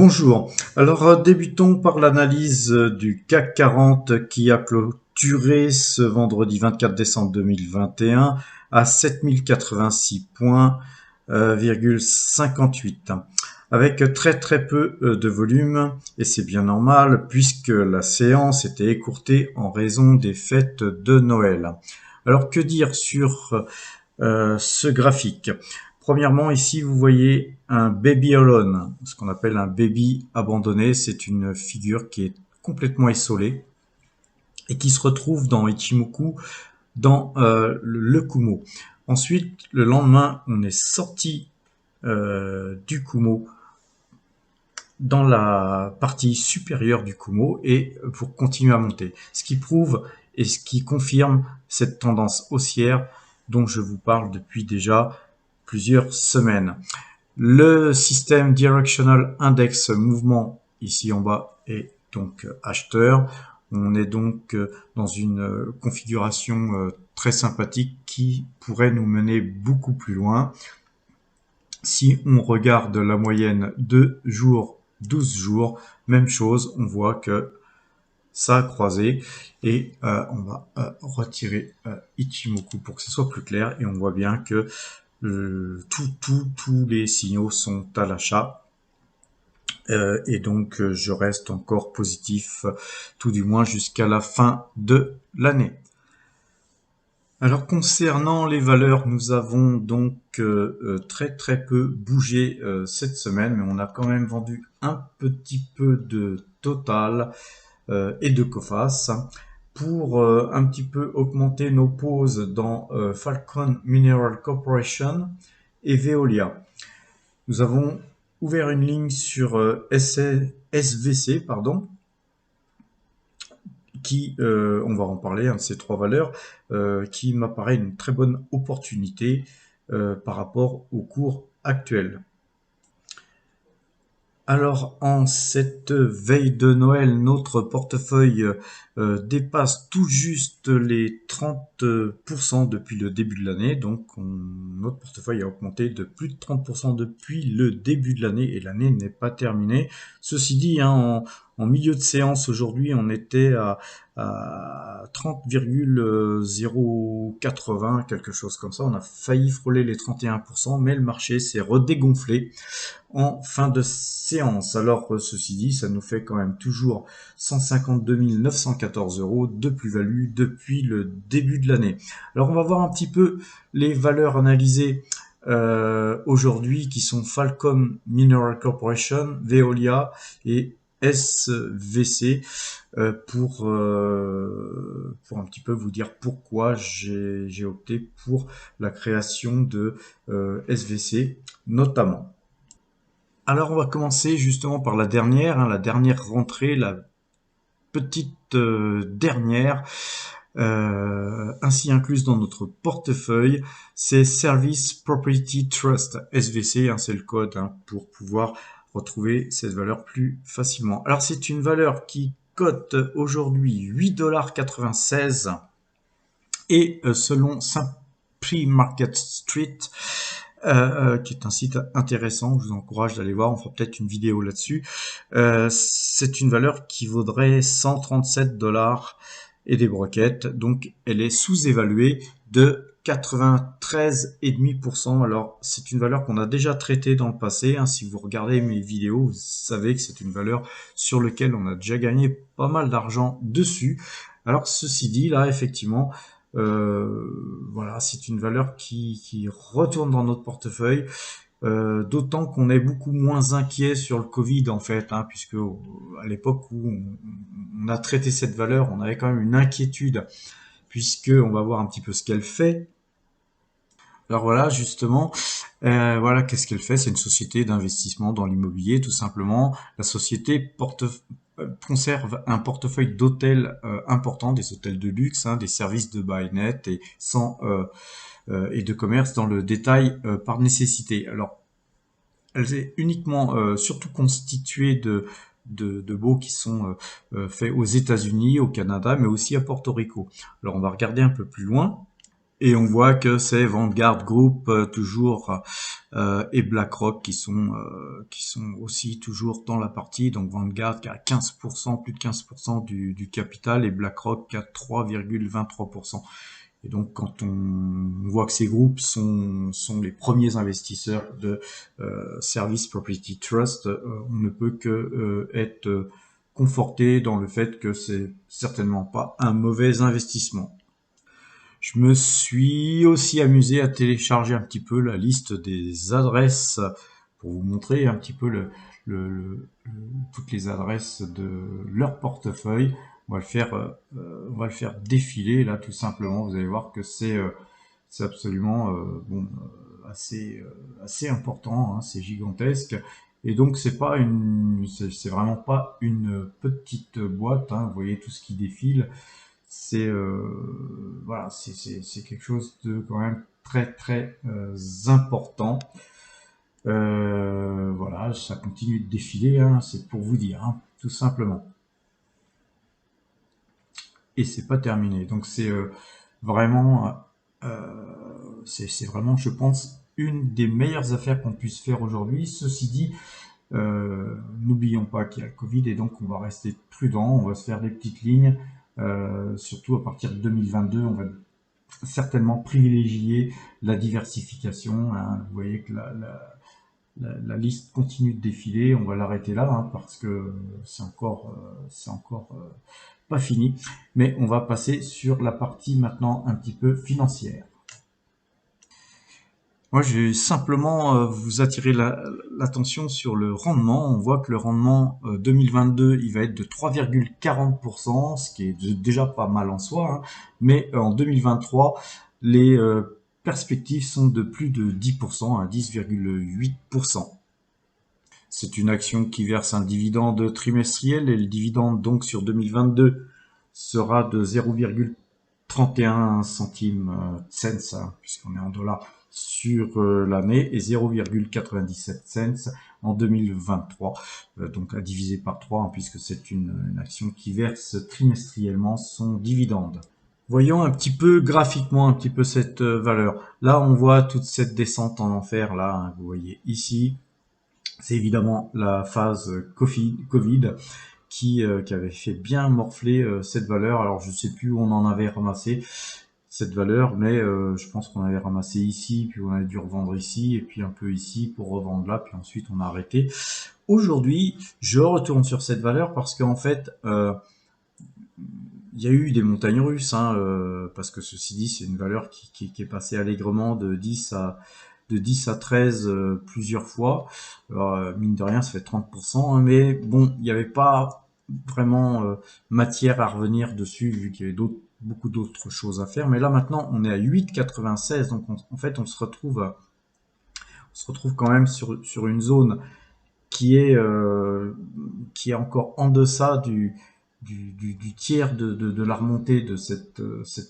Bonjour. Alors, débutons par l'analyse du CAC 40 qui a clôturé ce vendredi 24 décembre 2021 à 7086 points, 58, avec très peu de volume, et c'est bien normal puisque la séance était écourtée en raison des fêtes de Noël. Alors, que dire sur ce graphique? Premièrement, ici, vous voyez un baby alone, ce qu'on appelle un baby abandonné. C'est une figure qui est complètement essolée et qui se retrouve dans Ichimoku, dans le Kumo. Ensuite, le lendemain, on est sorti du Kumo dans la partie supérieure du Kumo et pour continuer à monter. Ce qui prouve et ce qui confirme cette tendance haussière dont je vous parle depuis déjà plusieurs semaines. Le système Directional Index Mouvement ici en bas est donc acheteur. On est donc dans une configuration très sympathique qui pourrait nous mener beaucoup plus loin. Si on regarde la moyenne 2 jours, 12 jours, même chose, on voit que ça a croisé et on va retirer Ichimoku pour que ce soit plus clair et on voit bien que tous les signaux sont à l'achat et donc je reste encore positif tout du moins jusqu'à la fin de l'année. Alors concernant les valeurs, nous avons donc très peu bougé cette semaine, mais on a quand même vendu un petit peu de Total et de Coface pour un petit peu augmenter nos pauses dans Falcon Mineral Corporation et Veolia. Nous avons ouvert une ligne sur SVC, qui, on va en parler, de ces trois valeurs, qui m'apparaît une très bonne opportunité par rapport au cours actuel. Alors, en cette veille de Noël, notre portefeuille dépasse tout juste les 30% depuis le début de l'année. Donc, notre portefeuille a augmenté de plus de 30% depuis le début de l'année et l'année n'est pas terminée. Ceci dit, en milieu de séance aujourd'hui, on était à 30,080, quelque chose comme ça. On a failli frôler les 31%, mais le marché s'est redégonflé en fin de séance. Alors, ceci dit, ça nous fait quand même toujours 152 914 € de plus-value depuis le début de l'année. Alors, on va voir un petit peu les valeurs analysées aujourd'hui qui sont Falcon Mineral Corporation, Veolia et SVC pour un petit peu vous dire pourquoi j'ai opté pour la création de SVC notamment. Alors on va commencer justement par la dernière rentrée, la petite dernière, ainsi incluse dans notre portefeuille, c'est Service Property Trust, SVC, c'est le code pour pouvoir retrouver cette valeur plus facilement. Alors c'est une valeur qui cote aujourd'hui 8,96 $ et selon Simply Market Street, qui est un site intéressant, je vous encourage d'aller voir, on fera peut-être une vidéo là-dessus. C'est une valeur qui vaudrait 137 $ et des broquettes, donc elle est sous-évaluée de 93,5%. Alors c'est une valeur qu'on a déjà traitée dans le passé, si vous regardez mes vidéos, vous savez que c'est une valeur sur laquelle on a déjà gagné pas mal d'argent dessus. Alors ceci dit, là effectivement, voilà, c'est une valeur qui retourne dans notre portefeuille, d'autant qu'on est beaucoup moins inquiet sur le Covid en fait, puisque à l'époque où on a traité cette valeur, on avait quand même une inquiétude, puisque on va voir un petit peu ce qu'elle fait. Alors voilà, justement, voilà, qu'est-ce qu'elle fait? C'est une société d'investissement dans l'immobilier, tout simplement. La société conserve un portefeuille d'hôtels important, des hôtels de luxe, des services de bail net et et de commerce dans le détail par nécessité. Alors, elle est uniquement, surtout constituée de baux qui sont faits aux États-Unis, au Canada, mais aussi à Porto Rico. Alors, on va regarder un peu plus loin. Et on voit que c'est Vanguard Group, toujours et BlackRock qui sont aussi toujours dans la partie. Donc Vanguard qui a 15%, plus de 15% du capital, et BlackRock qui a 3,23%. Et donc, quand on voit que ces groupes sont les premiers investisseurs de Service Property Trust, on ne peut que être conforté dans le fait que c'est certainement pas un mauvais investissement. Je me suis aussi amusé à télécharger un petit peu la liste des adresses pour vous montrer un petit peu toutes les adresses de leur portefeuille. On va le faire défiler là tout simplement. Vous allez voir que c'est absolument assez important, hein, c'est gigantesque. Et donc c'est vraiment pas une petite boîte, hein. Vous voyez tout ce qui défile. C'est voilà, c'est quelque chose de quand même très important. Voilà, ça continue de défiler, hein, c'est pour vous dire, hein, tout simplement. Et c'est pas terminé. Donc vraiment, c'est vraiment, je pense, une des meilleures affaires qu'on puisse faire aujourd'hui. Ceci dit, n'oublions pas qu'il y a le Covid et donc on va rester prudent, on va se faire des petites lignes. Surtout à partir de 2022, on va certainement privilégier la diversification, hein. Vous voyez que la liste continue de défiler, on va l'arrêter là, hein, parce que c'est encore pas fini. Mais on va passer sur la partie maintenant un petit peu financière. Moi, je vais simplement vous attirer l'attention sur le rendement. On voit que le rendement 2022, il va être de 3,40%, ce qui est déjà pas mal en soi, hein. Mais en 2023, les perspectives sont de plus de 10%, à 10,8%. C'est une action qui verse un dividende trimestriel et le dividende donc sur 2022 sera de 0,31 centimes cents, hein, puisqu'on est en dollars, sur l'année, et 0,97 cents en 2023, donc à diviser par 3, hein, puisque c'est une action qui verse trimestriellement son dividende. Voyons un petit peu graphiquement un petit peu cette valeur. Là, on voit toute cette descente en enfer là, hein, vous voyez ici. C'est évidemment la phase Covid qui avait fait bien morfler cette valeur. Alors je sais plus où on en avait ramassé cette valeur, mais je pense qu'on avait ramassé ici, puis on avait dû revendre ici, et puis un peu ici pour revendre là, puis ensuite on a arrêté. Aujourd'hui, je retourne sur cette valeur parce qu'en fait, il y a eu des montagnes russes, hein, parce que ceci dit, c'est une valeur qui est passée allègrement de 10 à 13 plusieurs fois. Alors, mine de rien, ça fait 30%, hein, mais bon, il n'y avait pas vraiment matière à revenir dessus, vu qu'il y avait beaucoup d'autres choses à faire. Mais là, maintenant, on est à 8,96, donc en fait, on se retrouve quand même sur une zone qui est encore en deçà du tiers de la remontée de cette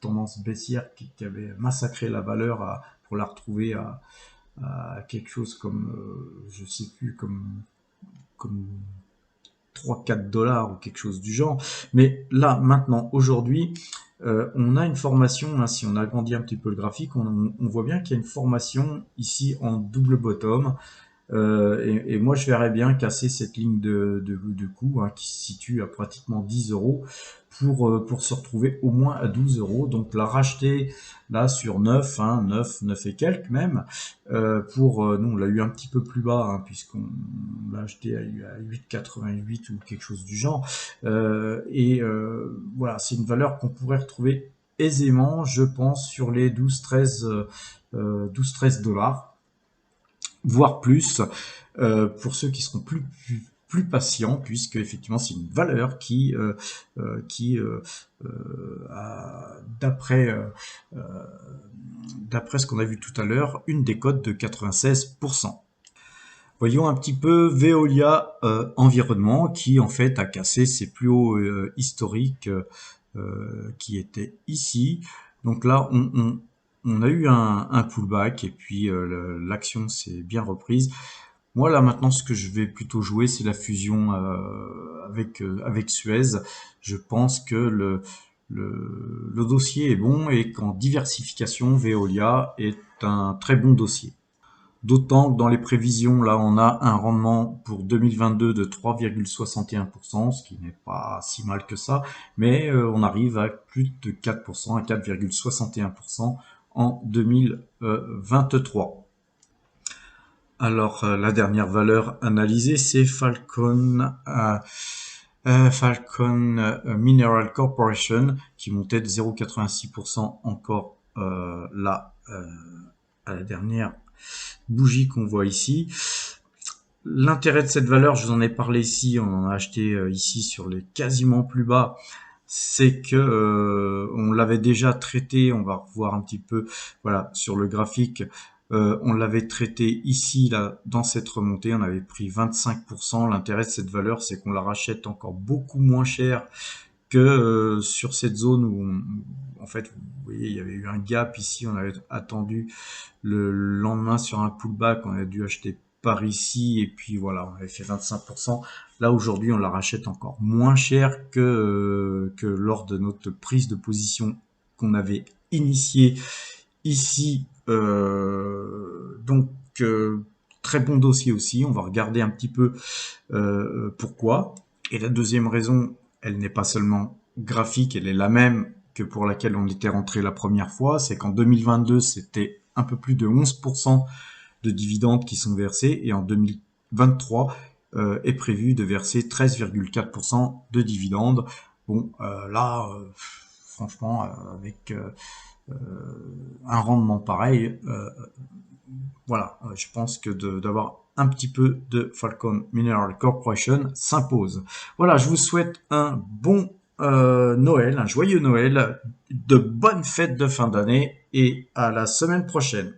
tendance baissière qui avait massacré la valeur pour la retrouver à quelque chose comme, je sais plus, comme 3-4 dollars ou quelque chose du genre. Mais là, maintenant, aujourd'hui, on a une formation, hein, si on agrandit un petit peu le graphique, on voit bien qu'il y a une formation ici en double bottom. Et moi, je verrais bien casser cette ligne de coût, hein, qui se situe à pratiquement 10 euros pour se retrouver au moins à 12 euros. Donc la racheter là sur 9, hein, 9 et quelques même, nous on l'a eu un petit peu plus bas, hein, puisqu'on l'a acheté à 8,88 ou quelque chose du genre. Voilà, c'est une valeur qu'on pourrait retrouver aisément, je pense, sur les 12-13 dollars, voire plus, pour ceux qui seront plus patients, puisque effectivement c'est une valeur qui d'après ce qu'on a vu tout à l'heure, une décote de 96%. Voyons un petit peu Veolia Environnement, qui en fait a cassé ses plus hauts historiques qui étaient ici. Donc là, on a eu un pullback et puis l'action s'est bien reprise. Moi là maintenant, ce que je vais plutôt jouer, c'est la fusion avec Suez. Je pense que le dossier est bon et qu'en diversification, Veolia est un très bon dossier. D'autant que dans les prévisions, là, on a un rendement pour 2022 de 3,61%, ce qui n'est pas si mal que ça, mais on arrive à plus de 4%, à 4,61% en 2023. Alors, la dernière valeur analysée, c'est Falcon Mineral Corporation, qui montait de 0,86% encore là, à la dernière bougie qu'on voit ici. L'intérêt de cette valeur, je vous en ai parlé ici, on en a acheté ici sur les quasiment plus bas, c'est que on l'avait déjà traité, on va revoir un petit peu, voilà, sur le graphique, on l'avait traité ici, là, dans cette remontée, on avait pris 25%. L'intérêt de cette valeur, c'est qu'on la rachète encore beaucoup moins cher que sur cette zone où, en fait, vous voyez, il y avait eu un gap ici, on avait attendu le lendemain sur un pullback, on a dû acheter par ici, et puis voilà, on avait fait 25%. Là, aujourd'hui, on la rachète encore moins cher que lors de notre prise de position qu'on avait initiée ici. Donc, très bon dossier aussi. On va regarder un petit peu pourquoi. Et la deuxième raison, elle n'est pas seulement graphique, elle est la même que pour laquelle on était rentré la première fois. C'est qu'en 2022, c'était un peu plus de 11% de dividendes qui sont versés, et en 2023 est prévu de verser 13,4% de dividendes. Bon, là, franchement, avec un rendement pareil, voilà, je pense que d'avoir un petit peu de Falcon Mineral Corporation s'impose. Voilà, je vous souhaite un bon Noël, un joyeux Noël, de bonnes fêtes de fin d'année, et à la semaine prochaine.